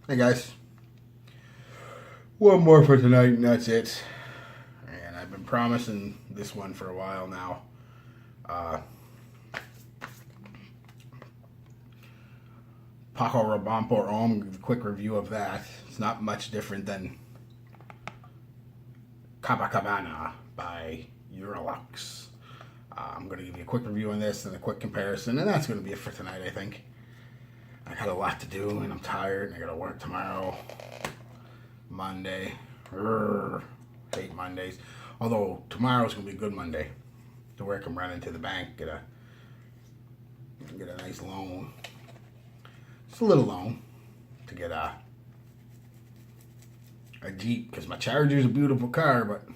Hey guys, one more for tonight and that's it. And I've been promising this one for a while now. Uh, Paco Rabanne pour homme, quick review of that. It's not much different than Cabana by Eurolux. I'm going to give you a quick review on this and a quick comparison, and that's going to be it for tonight, I think. I got a lot to do, and I'm tired, and I got to work tomorrow. Monday. Hate Mondays. Although tomorrow's going to be a good Monday. To where I can run into the bank, get a nice loan. Just a little loan to get a Jeep, because my Charger's a beautiful car, but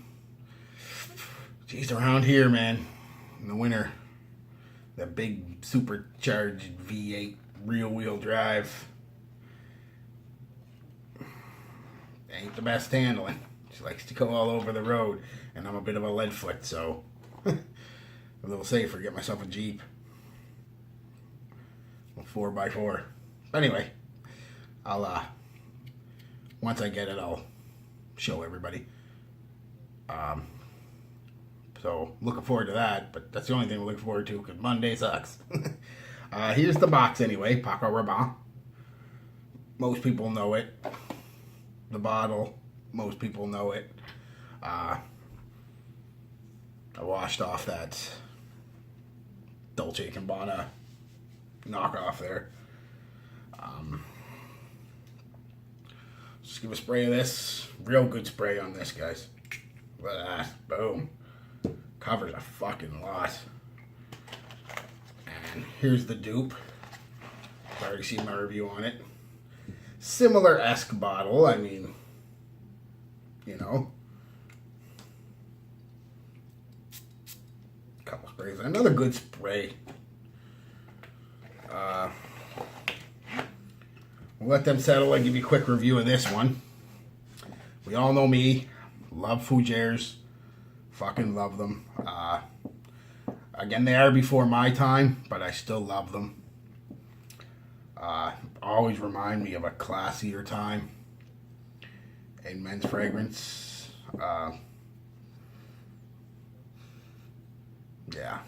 geez, around here, man, in the winter, that big supercharged V8 rear-wheel drive ain't the best handling. She likes to go all over the road, and I'm a bit of a lead foot, so a little safer. Get myself a Jeep, a 4x4. Anyway, I'll once I get it, I'll show everybody. So looking forward to that, but that's the only thing we're looking forward to because Monday sucks. Here's the box anyway, Paco Rabanne. Most people know it. The bottle, most people know it. I washed off that Dolce & Gabbana knockoff there. Just give a spray of this. Real good spray on this, guys. Look at that. Boom. Covers a fucking lot. And here's the dupe. I've already seen my review on it. Similar-esque bottle. I mean, you know. A couple sprays. Another good spray. We'll let them settle and give you a quick review of this one. We all know me. Love Fougères. Fucking love them. Again, they are before my time, but I still love them. Always remind me of a classier time in men's fragrance. Yeah,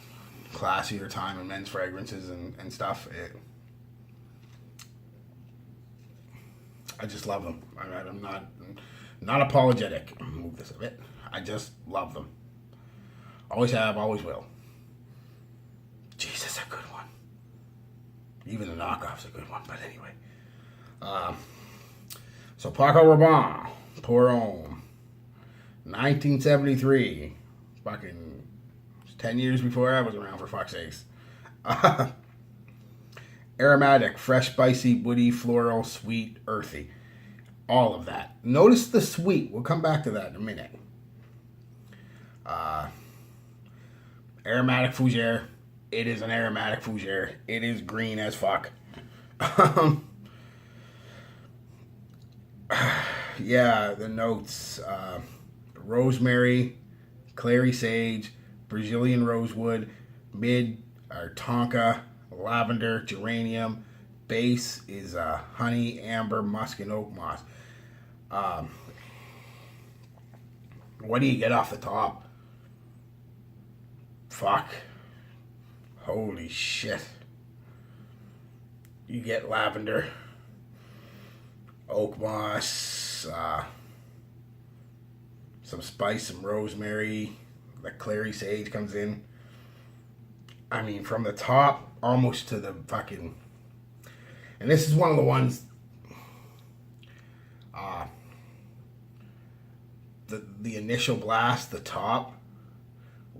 classier time in men's fragrances and stuff. I just love them. I'm not apologetic. Move this a bit. I just love them. Always have, always will. Jesus, a good one. Even the knockoff's a good one, but anyway. So Paco Rabanne, Pour Homme, 1973. Fucking 10 years before I was around, for fuck's sakes. Aromatic, fresh, spicy, woody, floral, sweet, earthy. All of that. Notice the sweet. We'll come back to that in a minute. Aromatic fougere. It is an aromatic fougere. It is green as fuck. Yeah, the notes. Rosemary, clary sage, Brazilian rosewood, mid or tonka, lavender, geranium. Base is honey, amber, musk, and oak moss. What do you get off the top? Fuck. Holy shit. You get lavender, oak moss, some spice, some rosemary. The clary sage comes in. I mean, from the top almost to the fucking... And this is one of the ones... The initial blast, the top,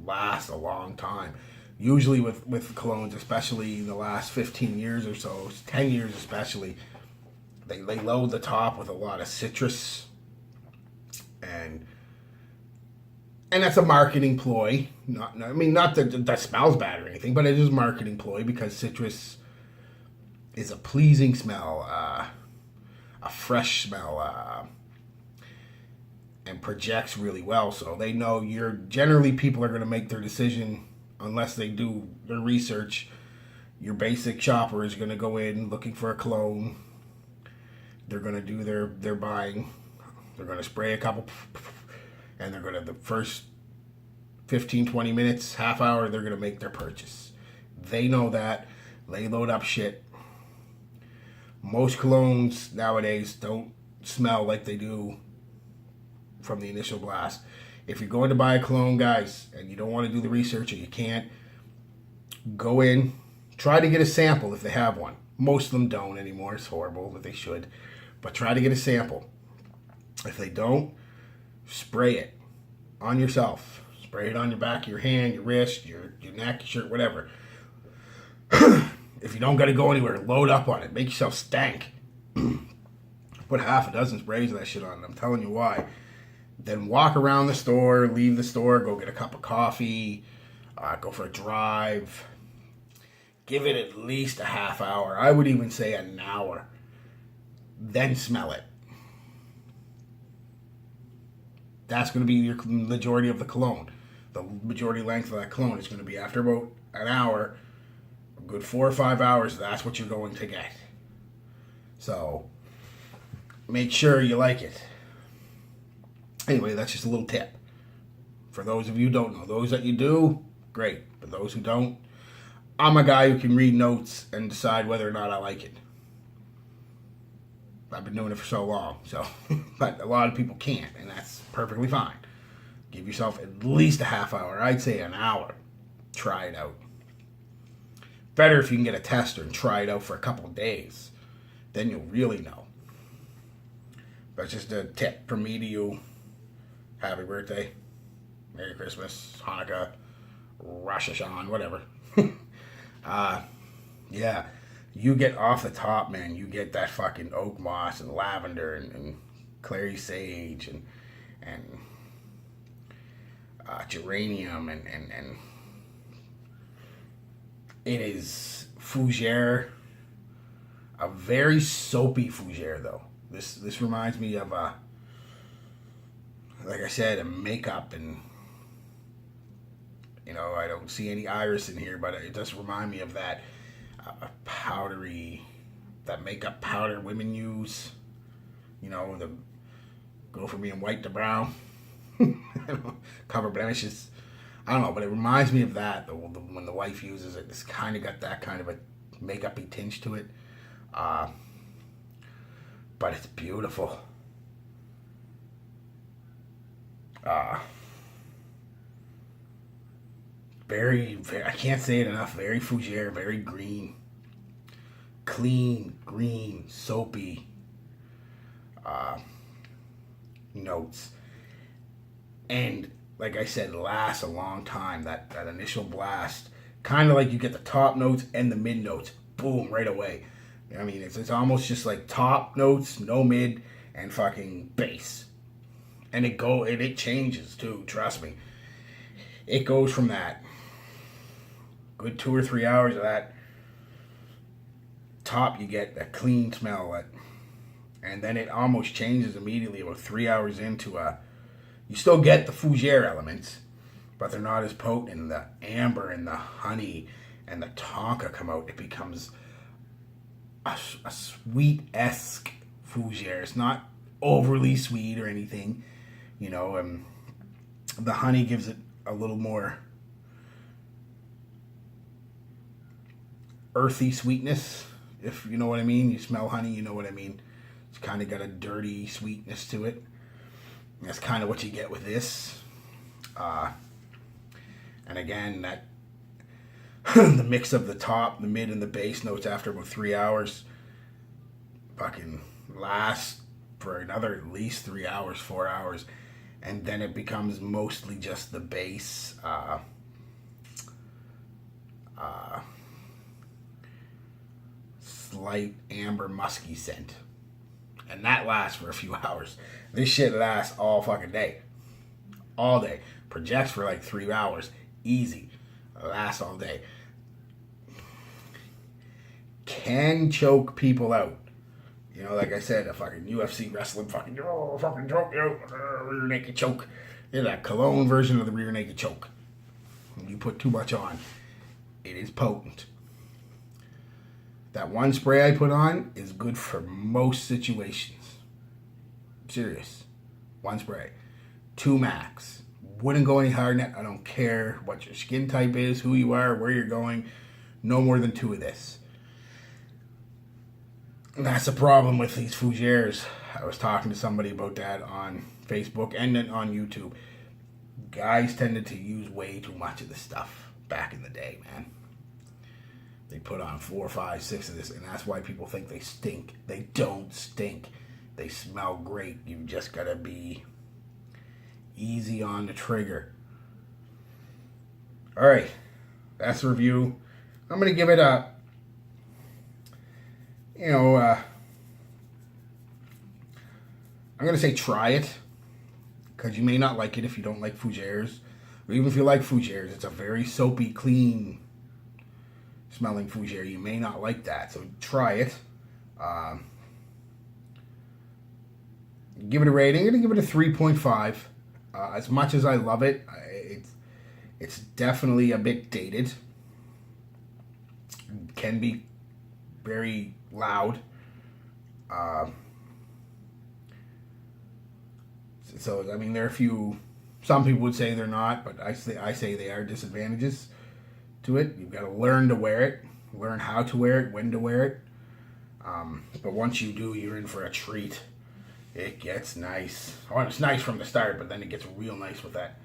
lasts a long time. Usually with colognes, especially in the last 15 years or so, 10 years especially, they load the top with a lot of citrus. And that's a marketing ploy. Not that smells bad or anything, but it is a marketing ploy because citrus is a pleasing smell, a fresh smell, and projects really well. So they know people are going to make their decision unless they do their research. Your basic shopper is going to go in looking for a cologne, they're going to do their buying. They're going to spray a couple, and they're going to, the first 15, 20 minutes, half hour, they're going to make their purchase. They know that. They load up shit. Most colognes nowadays don't smell like they do from the initial blast. If you're going to buy a cologne, guys, and you don't want to do the research or you can't, go in, try to get a sample if they have one. Most of them don't anymore. It's horrible, but they should. But try to get a sample. If they don't, spray it on yourself. Spray it on your back of your hand, your wrist, your neck, your shirt, whatever. If you don't got to go anywhere, load up on it. Make yourself stank. Put half a dozen sprays of that shit on it. I'm telling you why. Then walk around the store, leave the store, go get a cup of coffee, go for a drive. Give it at least a half hour. I would even say an hour. Then smell it. That's going to be your majority of the cologne. The majority length of that cologne is going to be after about an hour, a good 4 or 5 hours, that's what you're going to get. So, make sure you like it. Anyway, that's just a little tip. For those of you who don't know. Those that you do, great. But those who don't, I'm a guy who can read notes and decide whether or not I like it. I've been doing it for so long. But a lot of people can't, and that's perfectly fine. Give yourself at least a half hour. I'd say an hour. Try it out. Better if you can get a tester and try it out for a couple of days. Then you'll really know. That's just a tip from me to you. Happy birthday, Merry Christmas, Hanukkah, Rosh Hashanah, whatever. Yeah, you get off the top, man. You get that fucking oak moss and lavender and clary sage and geranium and it is fougere, a very soapy fougere though. This reminds me of like I said, a makeup, and I don't see any iris in here, but it does remind me of that powdery, that makeup powder women use. The go from being white to brown, cover blemishes. I don't know, but it reminds me of that. When the wife uses it, it's kind of got that kind of a makeup-y tinge to it. But it's beautiful. Very, I can't say it enough. Very fougere, very green, clean, green, soapy notes, and like I said, lasts a long time. That initial blast, kind of like you get the top notes and the mid notes, boom, right away. I mean, it's almost just like top notes, no mid, and fucking bass. And it changes too, trust me. It goes from that good 2 or 3 hours of that top, you get a clean smell, and then it almost changes immediately about 3 hours into you still get the fougere elements, but they're not as potent, and the amber and the honey and the tonka come out. It becomes a sweet-esque fougere. It's not overly sweet or anything. The honey gives it a little more earthy sweetness, if you know what I mean. You smell honey, you know what I mean. It's kind of got a dirty sweetness to it. And that's kind of what you get with this. And again, that the mix of the top, the mid, and the bass notes after about 3 hours fucking lasts for another at least 3 hours, 4 hours. And then it becomes mostly just the bass, slight amber musky scent. And that lasts for a few hours. This shit lasts all fucking day. All day. Projects for like 3 hours. Easy. Lasts all day. Can choke people out. Like I said, a fucking UFC wrestling fucking choke, rear naked choke. That cologne version of the rear naked choke. When you put too much on, it is potent. That one spray I put on is good for most situations. Serious. One spray. 2 max. Wouldn't go any higher than that. I don't care what your skin type is, who you are, where you're going. No more than 2 of this. And that's the problem with these fougères. I was talking to somebody about that on Facebook and then on YouTube. Guys tended to use way too much of this stuff back in the day, man. They put on 4, 5, 6 of this, and that's why people think they stink. They don't stink. They smell great. You just gotta be easy on the trigger. All right, that's the review. I'm gonna give it a, I'm gonna say try it, because you may not like it if you don't like fougères, or even if you like fougères. It's a very soapy, clean smelling fougere. You may not like that, so try it. Give it a rating. I'm gonna give it a 3.5. As much as I love it, it's definitely a bit dated. It can be very loud. So I mean, there are a few. Some people would say they're not, but I say they are disadvantages to it. You've got to learn to wear it, learn how to wear it, when to wear it. But once you do, you're in for a treat. It gets nice. Well, it's nice from the start, but then it gets real nice with that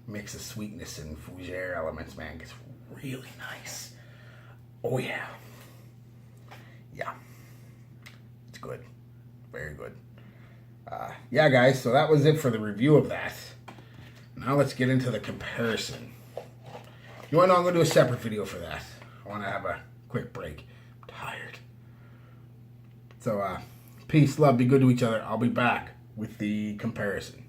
mix of sweetness and fougere elements, man. It gets really nice. Oh, yeah. Yeah. It's good. Very good. Yeah, guys, so that was it for the review of that. Now let's get into the comparison. You want to know, I'm going to do a separate video for that. I want to have a quick break. I'm tired. So, peace, love, be good to each other. I'll be back with the comparison.